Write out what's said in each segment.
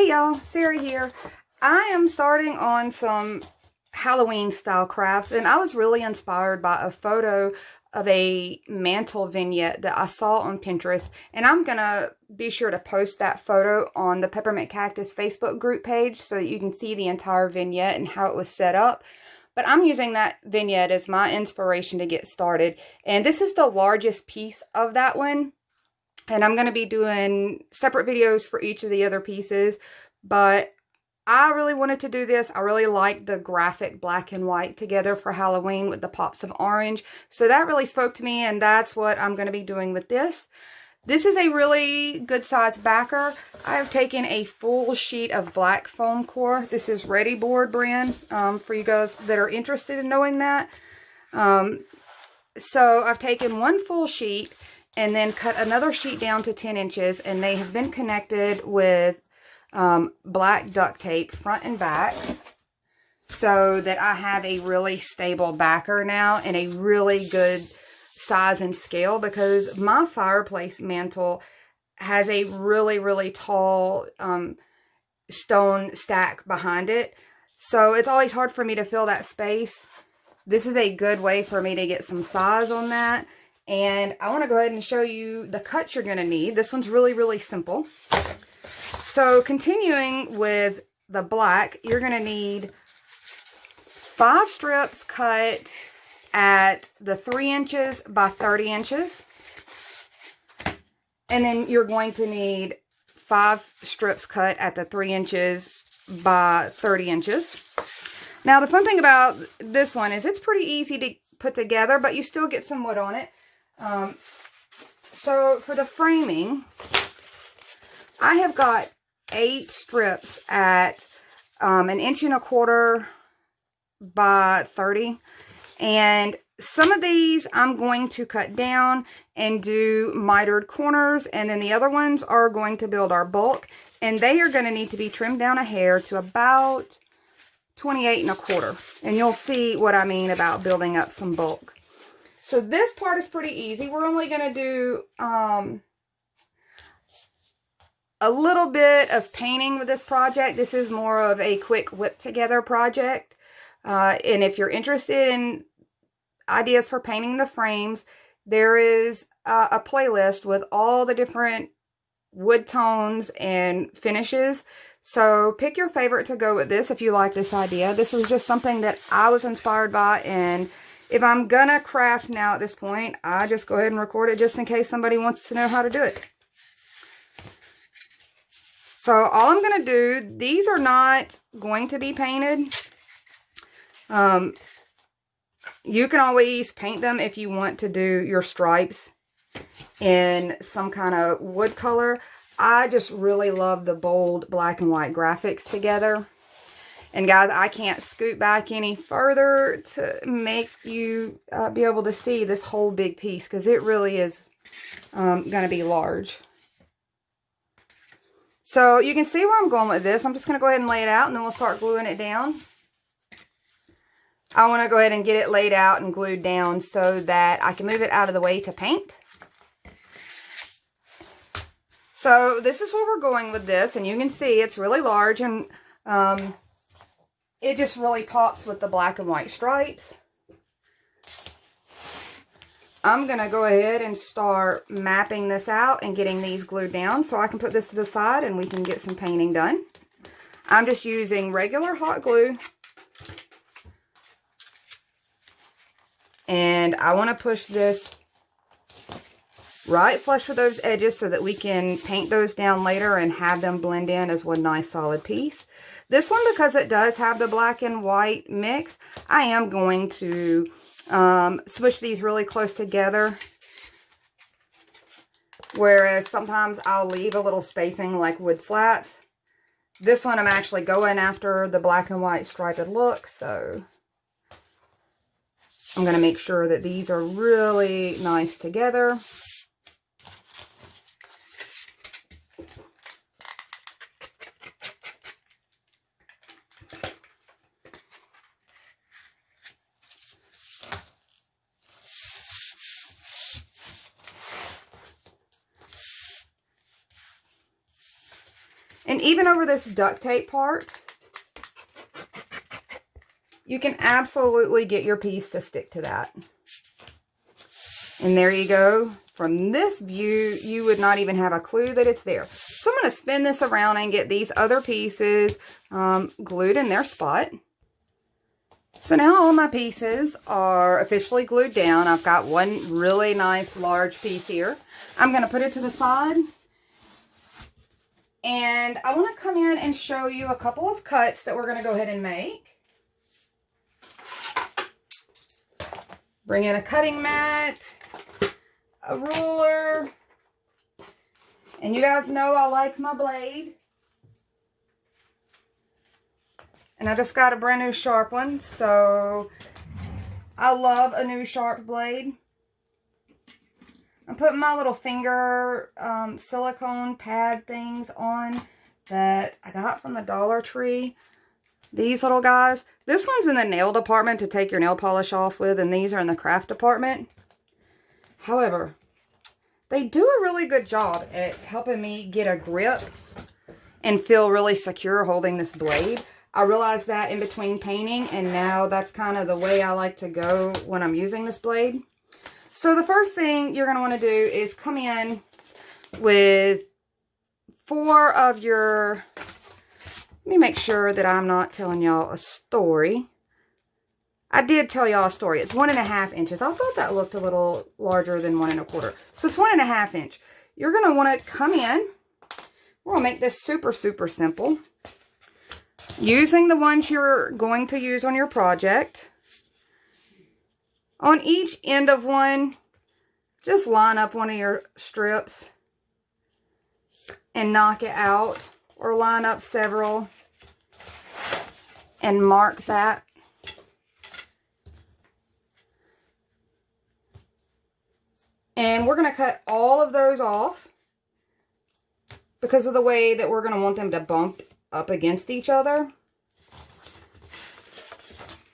Hey y'all, Sarah here. I am starting on some Halloween style crafts, and I was really inspired by a photo of a mantle vignette that I saw on Pinterest, and I'm gonna be sure to post that photo on the Peppermint Cactus Facebook group page so that you can see the entire vignette and how it was set up. But I'm using that vignette as my inspiration to get started, and this is the largest piece of that one. And I'm going to be doing separate videos for each of the other pieces, but I really wanted to do this. I really like the graphic black and white together for Halloween with the pops of orange. So that really spoke to me, and that's what I'm going to be doing with this. This is a really good size backer. I have taken a full sheet of black foam core. This is Readi-board brand, for you guys that are interested in knowing that. So I've taken one full sheet and then cut another sheet down to 10 inches, and they have been connected with black duct tape front and back so that I have a really stable backer now and a really good size and scale, because my fireplace mantle has a really tall stone stack behind it, so it's always hard for me to fill that space. This is a good way for me to get some size on that. And I want to go ahead and show you the cuts you're going to need. This one's really simple. So continuing with the black, you're going to need 5 strips cut at the 3 inches by 30 inches. And then you're going to need 5 strips cut at the 3 inches by 30 inches. Now the fun thing about this one is it's pretty easy to put together, but you still get some wood on it. So for the framing, I have got 8 strips at 1 1/4 inches by 30, and some of these I'm going to cut down and do mitered corners, and then the other ones are going to build our bulk, and they are going to need to be trimmed down a hair to about 28 1/4, and you'll see what I mean about building up some bulk. So this part is pretty easy. We're only going to do a little bit of painting with this project. This is more of a quick whip together project. And if you're interested in ideas for painting the frames, there is a playlist with all the different wood tones and finishes. So pick your favorite to go with this if you like this idea. This was just something that I was inspired by, and if I'm gonna craft now at this point, I just go ahead and record it just in case somebody wants to know how to do it. So all I'm gonna do, these are not going to be painted. You can always paint them if you want to do your stripes in some kind of wood color. I just really love the bold black and white graphics together. And guys, I can't scoot back any further to make you be able to see this whole big piece, because it really is going to be large. So you can see where I'm going with this. I'm just going to go ahead and lay it out, and then we'll start gluing it down. I want to go ahead and get it laid out and glued down so that I can move it out of the way to paint. So this is where we're going with this, and you can see it's really large, and it just really pops with the black and white stripes. I'm going to go ahead and start mapping this out and getting these glued down so I can put this to the side and we can get some painting done. I'm just using regular hot glue. And I want to push this right flush with those edges so that we can paint those down later and have them blend in as one nice solid piece. This one, because it does have the black and white mix, I am going to switch these really close together. Whereas sometimes I'll leave a little spacing like wood slats. This one I'm actually going after the black and white striped look, so I'm going to make sure that these are really nice together. And even over this duct tape part, you can absolutely get your piece to stick to that. And there you go. From this view, you would not even have a clue that it's there. So I'm going to spin this around and get these other pieces glued in their spot. So now all my pieces are officially glued down. I've got one really nice large piece here. I'm going to put it to the side. And I want to come in and show you a couple of cuts that we're going to go ahead and make. Bring in a cutting mat, a ruler, and you guys know I like my blade. And I just got a brand new sharp one, so I love a new sharp blade. I'm putting my little finger silicone pad things on that I got from the Dollar Tree. These little guys. This one's in the nail department to take your nail polish off with, and these are in the craft department. However, they do a really good job at helping me get a grip and feel really secure holding this blade. I realized that in between painting, and now that's kind of the way I like to go when I'm using this blade. So the first thing you're going to want to do is come in with 4 of your... Let me make sure that I'm not telling y'all a story. I did tell y'all a story. It's 1.5 inches. I thought that looked a little larger than 1 1/4. So it's 1.5 inch. You're going to want to come in. We're going to make this super, super simple. Using the ones you're going to use on your project. On each end of one, just line up one of your strips and knock it out. Or line up several and mark that. And we're going to cut all of those off because of the way that we're going to want them to bump up against each other.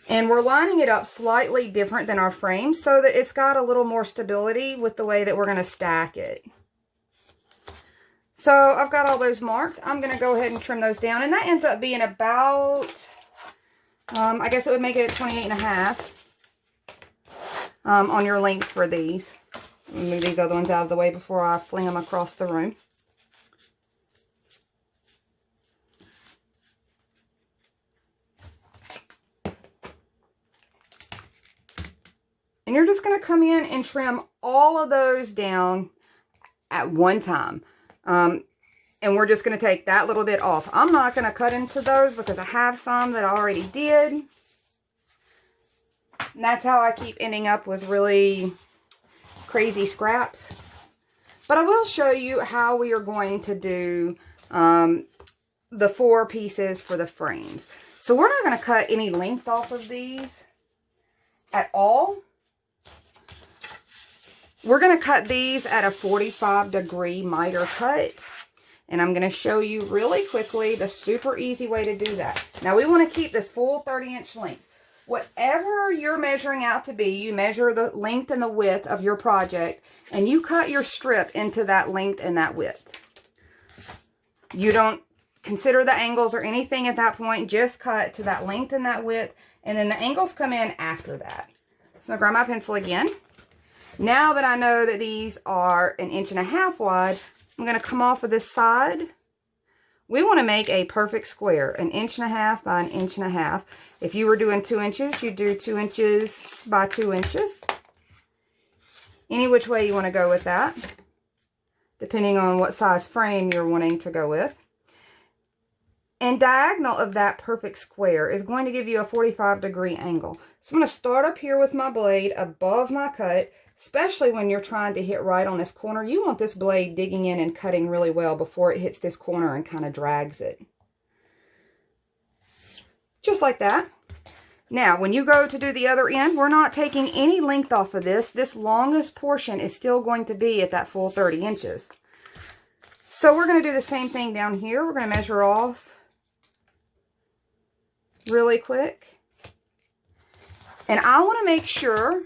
And we're lining it up slightly different than our frame so that it's got a little more stability with the way that we're going to stack it. So I've got all those marked. I'm going to go ahead and trim those down. And that ends up being about, I guess it would make it 28.5 on your length for these. Let me move these other ones out of the way before I fling them across the room. And you're just going to come in and trim all of those down at one time. And we're just going to take that little bit off. I'm not going to cut into those because I have some that I already did. And that's how I keep ending up with really crazy scraps. But I will show you how we are going to do the 4 pieces for the frames. So we're not going to cut any length off of these at all. We're going to cut these at a 45-degree miter cut. And I'm going to show you really quickly the super easy way to do that. Now, we want to keep this full 30-inch length. Whatever you're measuring out to be, you measure the length and the width of your project, and you cut your strip into that length and that width. You don't consider the angles or anything at that point. Just cut to that length and that width, and then the angles come in after that. So I'm going to grab my pencil again. Now that I know that these are 1.5 inches wide, I'm going to come off of this side. We want to make a perfect square, 1.5 inches by 1.5 inches. If you were doing 2 inches, you'd do 2 inches by 2 inches. Any which way you want to go with that, depending on what size frame you're wanting to go with. And diagonal of that perfect square is going to give you a 45-degree angle. So I'm going to start up here with my blade above my cut. Especially when you're trying to hit right on this corner. You want this blade digging in and cutting really well before it hits this corner and kind of drags it. Just like that. Now, when you go to do the other end, we're not taking any length off of this. This longest portion is still going to be at that full 30 inches. So we're going to do the same thing down here. We're going to measure off really quick. And I want to make sure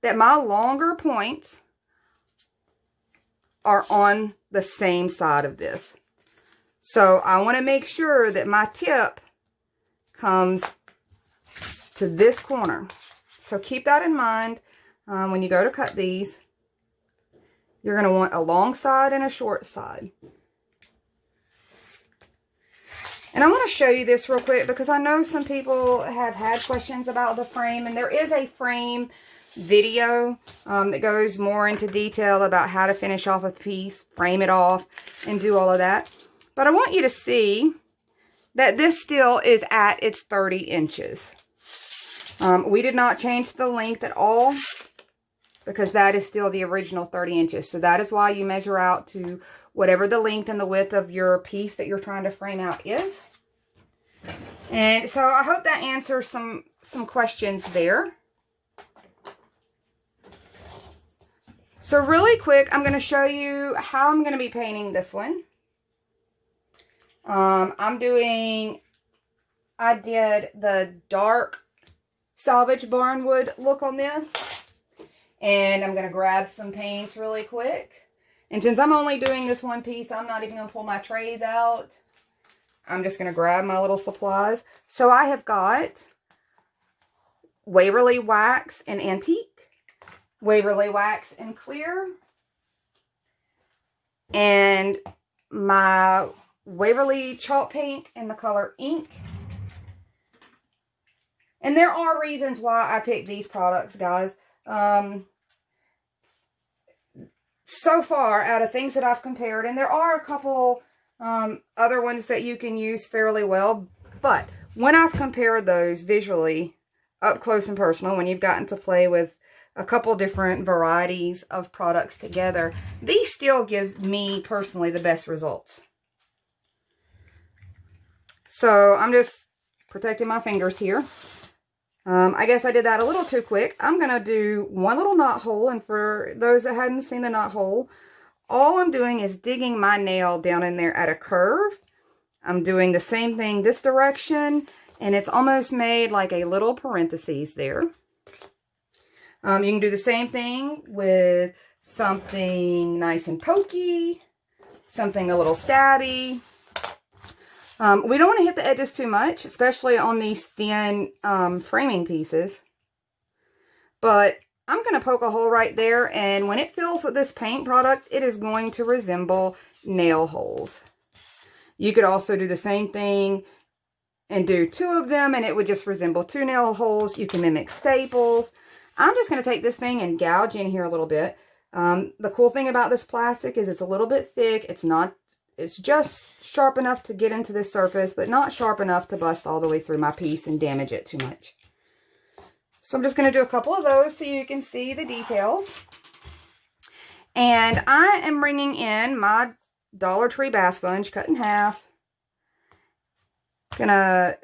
that my longer points are on the same side of this. So I want to make sure that my tip comes to this corner. So keep that in mind when you go to cut these. You're going to want a long side and a short side. And I want to show you this real quick because I know some people have had questions about the frame. And there is a frame video that goes more into detail about how to finish off a piece, frame it off, and do all of that. But I want you to see that this still is at its 30 inches. We did not change the length at all because that is still the original 30 inches. So that is why you measure out to whatever the length and the width of your piece that you're trying to frame out is. And so I hope that answers some questions there. So really quick, I'm going to show you how I'm going to be painting this one. I did the dark salvage barnwood look on this. And I'm going to grab some paints really quick. And since I'm only doing this one piece, I'm not even going to pull my trays out. I'm just going to grab my little supplies. So I have got Waverly wax and antique, Waverly wax and clear, and my Waverly chalk paint in the color ink. And there are reasons why I picked these products, guys. So far, out of things that I've compared, and there are a couple other ones that you can use fairly well, but when I've compared those visually, up close and personal, when you've gotten to play with a couple different varieties of products together, these still give me personally the best results. So I'm just protecting my fingers here. I guess I did that a little too quick. I'm going to do one little knot hole, and for those that hadn't seen the knot hole, all I'm doing is digging my nail down in there at a curve. I'm doing the same thing this direction, and it's almost made like a little parentheses there. You can do the same thing with something nice and pokey, something a little stabby. We don't want to hit the edges too much, especially on these thin framing pieces. But I'm going to poke a hole right there, and when it fills with this paint product, it is going to resemble nail holes. You could also do the same thing and do two of them, and it would just resemble two nail holes. You can mimic staples. I'm just going to take this thing and gouge in here a little bit. The cool thing about this plastic is it's a little bit thick. It's just sharp enough to get into this surface, but not sharp enough to bust all the way through my piece and damage it too much. So I'm just going to do a couple of those so you can see the details. And I am bringing in my Dollar Tree bass sponge cut in half. Gonna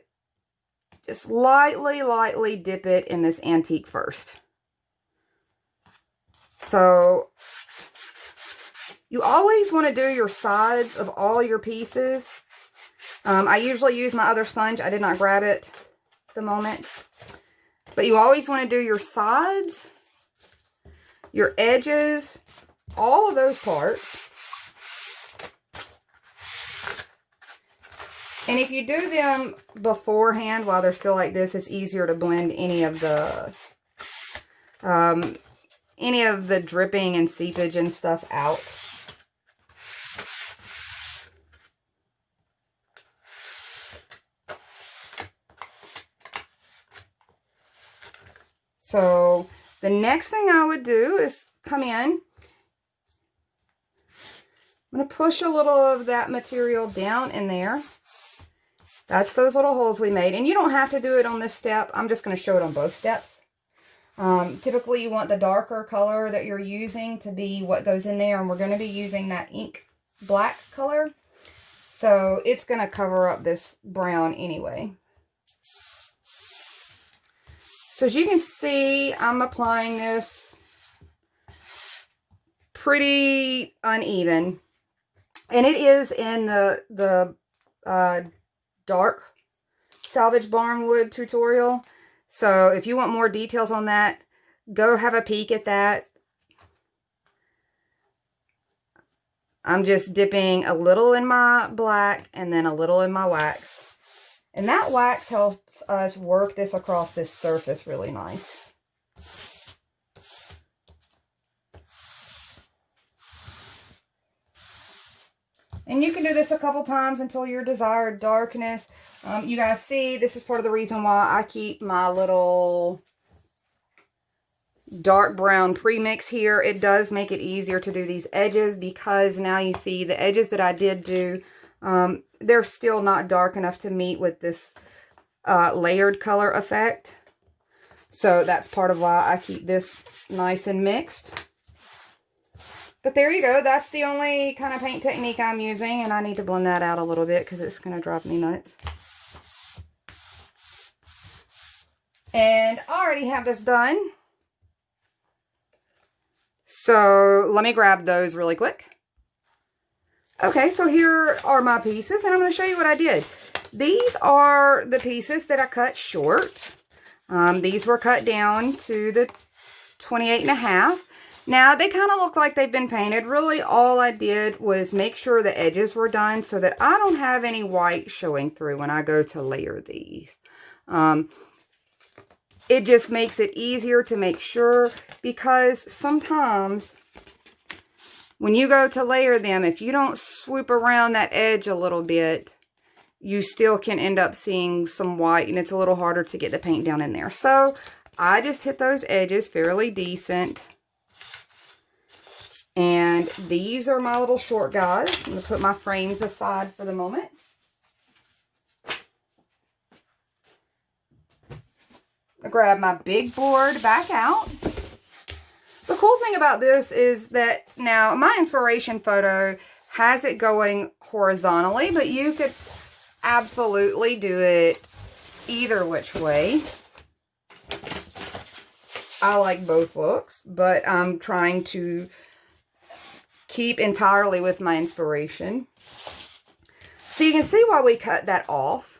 just lightly dip it in this antique first. So you always want to do your sides of all your pieces. I usually use my other sponge. I did not grab it at the moment. But you always want to do your sides, your edges, all of those parts. And if you do them beforehand while they're still like this, it's easier to blend any of the dripping and seepage and stuff out. So the next thing I would do is come in. I'm going to push a little of that material down in there. That's those little holes we made. And you don't have to do it on this step. I'm just going to show it on both steps. Typically you want the darker color that you're using to be what goes in there. And we're going to be using that ink black color. So it's going to cover up this brown anyway. So as you can see, I'm applying this pretty uneven. And it is in the dark salvage barnwood tutorial. So if you want more details on that, go have a peek at that. I'm just dipping a little in my black and then a little in my wax. And that wax helps us work this across this surface really nice. And you can do this a couple times until your desired darkness. You guys see, this is part of the reason why I keep my little dark brown premix here. It does make it easier to do these edges because now you see the edges that I did do, they're still not dark enough to meet with this layered color effect. So that's part of why I keep this nice and mixed. But there you go. That's the only kind of paint technique I'm using. And I need to blend that out a little bit because it's going to drive me nuts. And I already have this done. So let me grab those really quick. Okay, so here are my pieces. And I'm going to show you what I did. These are the pieces that I cut short. These were cut down to the 28.5. Now, they kind of look like they've been painted. Really, all I did was make sure the edges were done so that I don't have any white showing through when I go to layer these. It just makes it easier to make sure, because sometimes when you go to layer them, if you don't swoop around that edge a little bit, you still can end up seeing some white, and it's a little harder to get the paint down in there. So I just hit those edges fairly decent. And these are my little short guys. I'm going to put my frames aside for the moment. I grab my big board back out. The cool thing about this is that now my inspiration photo has it going horizontally, but you could absolutely do it either which way. I like both looks, but I'm trying to keep entirely with my inspiration. So you can see why we cut that off.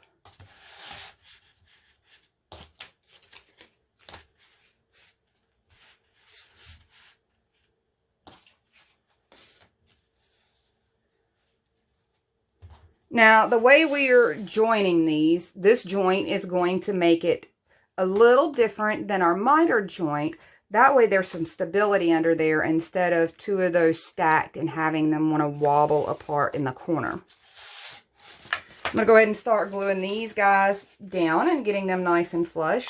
Now, the way we are joining these, this joint is going to make it a little different than our miter joint. That way there's some stability under there instead of two of those stacked and having them want to wobble apart in the corner. So I'm going to go ahead and start gluing these guys down and getting them nice and flush.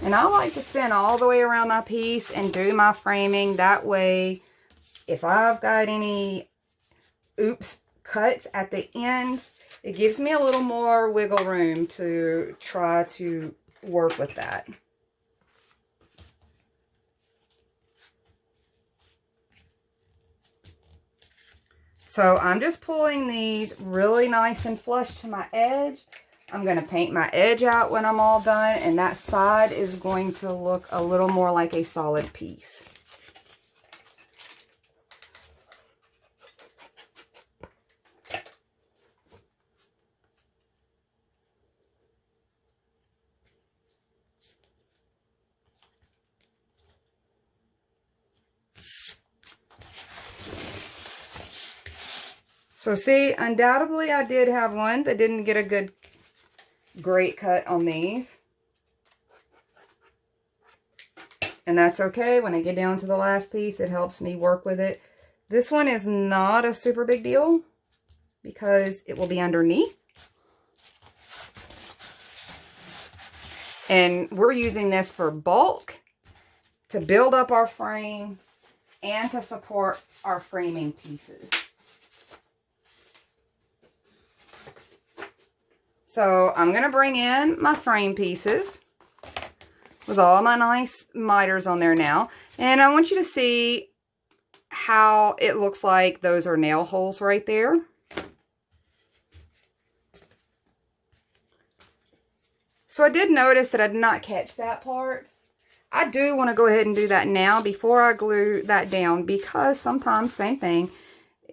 And I like to spin all the way around my piece and do my framing. That way, if I've got any oops cuts at the end, it gives me a little more wiggle room to try to work with that. So I'm just pulling these really nice and flush to my edge. I'm going to paint my edge out when I'm all done, and that side is going to look a little more like a solid piece. So see, undoubtedly I did have one that didn't get a great cut on these. And that's okay. When I get down to the last piece, it helps me work with it. This one is not a super big deal because it will be underneath. And we're using this for bulk, to build up our frame, and to support our framing pieces. So I'm going to bring in my frame pieces with all my nice miters on there now. And I want you to see how it looks like those are nail holes right there. So I did notice that I did not catch that part. I do want to go ahead and do that now before I glue that down, because sometimes, same thing,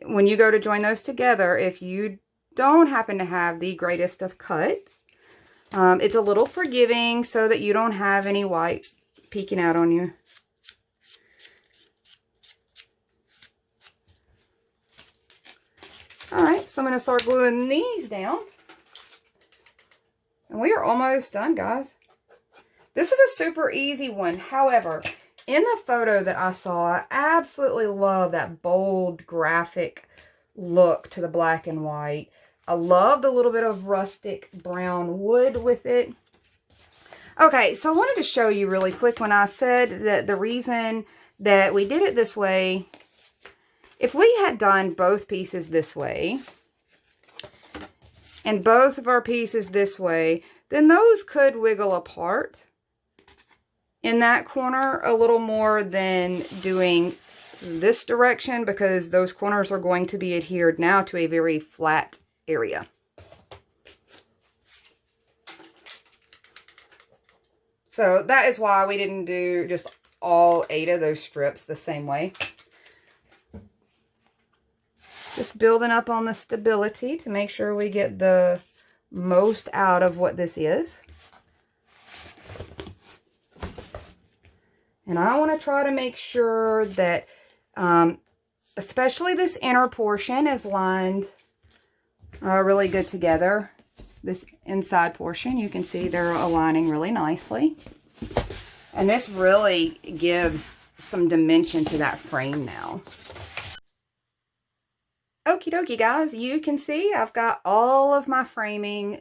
when you go to join those together, if you don't happen to have the greatest of cuts. It's a little forgiving so that you don't have any white peeking out on you. Alright, so I'm going to start gluing these down. And we are almost done, guys. This is a super easy one. However, in the photo that I saw, I absolutely love that bold graphic look to the black and white. I love the little bit of rustic brown wood with it. Okay, so I wanted to show you really quick when I said that the reason that we did it this way, if we had done both pieces this way, and both of our pieces this way, then those could wiggle apart in that corner a little more than doing this direction, because those corners are going to be adhered now to a very flat area. So that is why we didn't do just all 8 of those strips the same way. Just building up on the stability to make sure we get the most out of what this is. And I want to try to make sure that especially this inner portion is lined really good together. This inside portion, you can see they're aligning really nicely. And this really gives some dimension to that frame now. Okie dokie, guys, you can see I've got all of my framing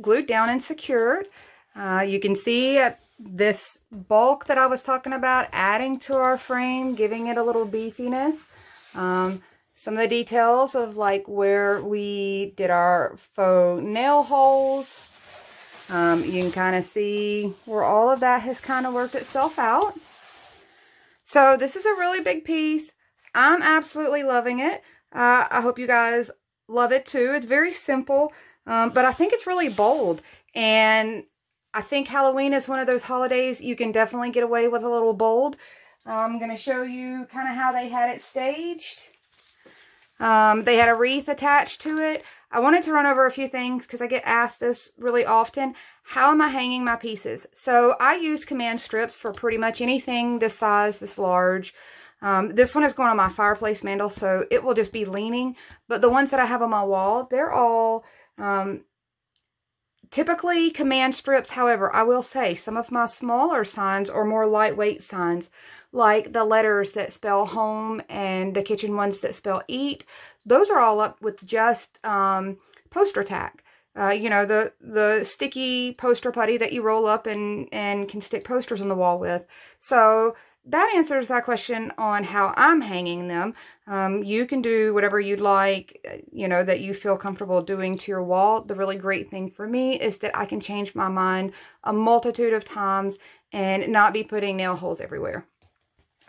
glued down and secured. You can see this bulk that I was talking about adding to our frame, giving it a little beefiness. Some of the details of like where we did our faux nail holes. You can kind of see where all of that has kind of worked itself out. So this is a really big piece. I'm absolutely loving it. I hope you guys love it too. It's very simple, but I think it's really bold. And I think Halloween is one of those holidays you can definitely get away with a little bold. I'm going to show you kind of how they had it staged. They had a wreath attached to it. I wanted to run over a few things because I get asked this really often. How am I hanging my pieces? So I use command strips for pretty much anything this size, this large. This one is going on my fireplace mantle, so it will just be leaning. But the ones that I have on my wall, they're all typically command strips. However, I will say some of my smaller signs are more lightweight signs, like the letters that spell home and the kitchen ones that spell eat. Those are all up with just poster tack. You know, the sticky poster putty that you roll up and can stick posters on the wall with. So that answers that question on how I'm hanging them. You can do whatever you'd like, you know, that you feel comfortable doing to your wall. The really great thing for me is that I can change my mind a multitude of times and not be putting nail holes everywhere.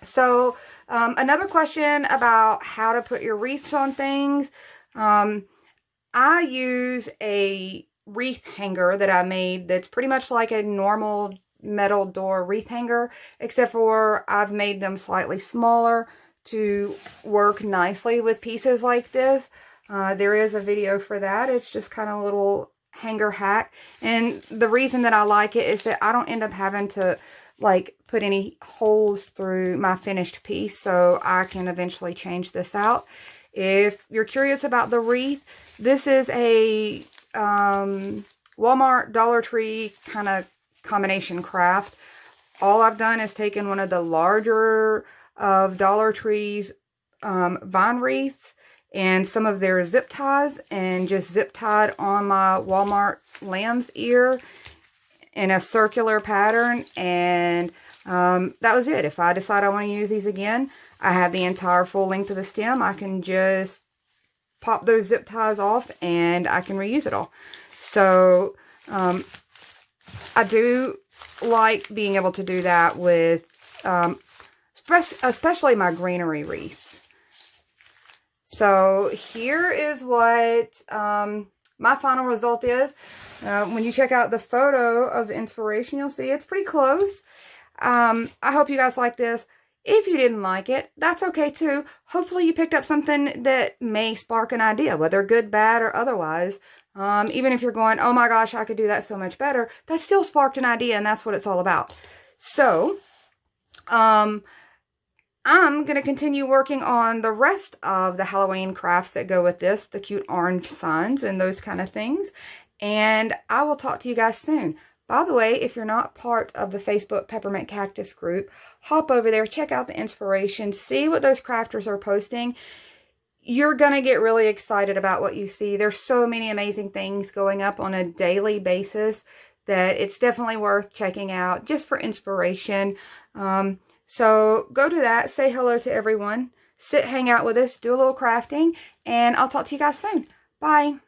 So another question about how to put your wreaths on things. I use a wreath hanger that I made that's pretty much like a normal metal door wreath hanger, except for I've made them slightly smaller to work nicely with pieces like this. There is a video for that. It's just kind of a little hanger hack. And the reason that I like it is that I don't end up having to like put any holes through my finished piece, so I can eventually change this out. If you're curious about the wreath, this is a Wal-mart, Dollar Tree kind of combination craft. All I've done is taken one of the larger of Dollar Tree's vine wreaths and some of their zip ties and just zip tied on my Wal-mart lamb's ear in a circular pattern, and that was it. If I decide I want to use these again, I have the entire full length of the stem. I can just pop those zip ties off and I can reuse it all. So I do like being able to do that with especially my greenery wreaths. So here is what my final result is. When you check out the photo of the inspiration, you'll see it's pretty close. I hope you guys like this. If you didn't like it, that's okay too. Hopefully you picked up something that may spark an idea, whether good, bad, or otherwise. Even if you're going, oh my gosh, I could do that so much better, that still sparked an idea, and that's what it's all about. So, I'm going to continue working on the rest of the Halloween crafts that go with this, the cute orange signs and those kind of things. And I will talk to you guys soon. By the way, if you're not part of the Facebook Peppermint Cactus group, hop over there, check out the inspiration, see what those crafters are posting. You're going to get really excited about what you see. There's so many amazing things going up on a daily basis that it's definitely worth checking out just for inspiration. So go to that, say hello to everyone, hang out with us, do a little crafting, and I'll talk to you guys soon. Bye.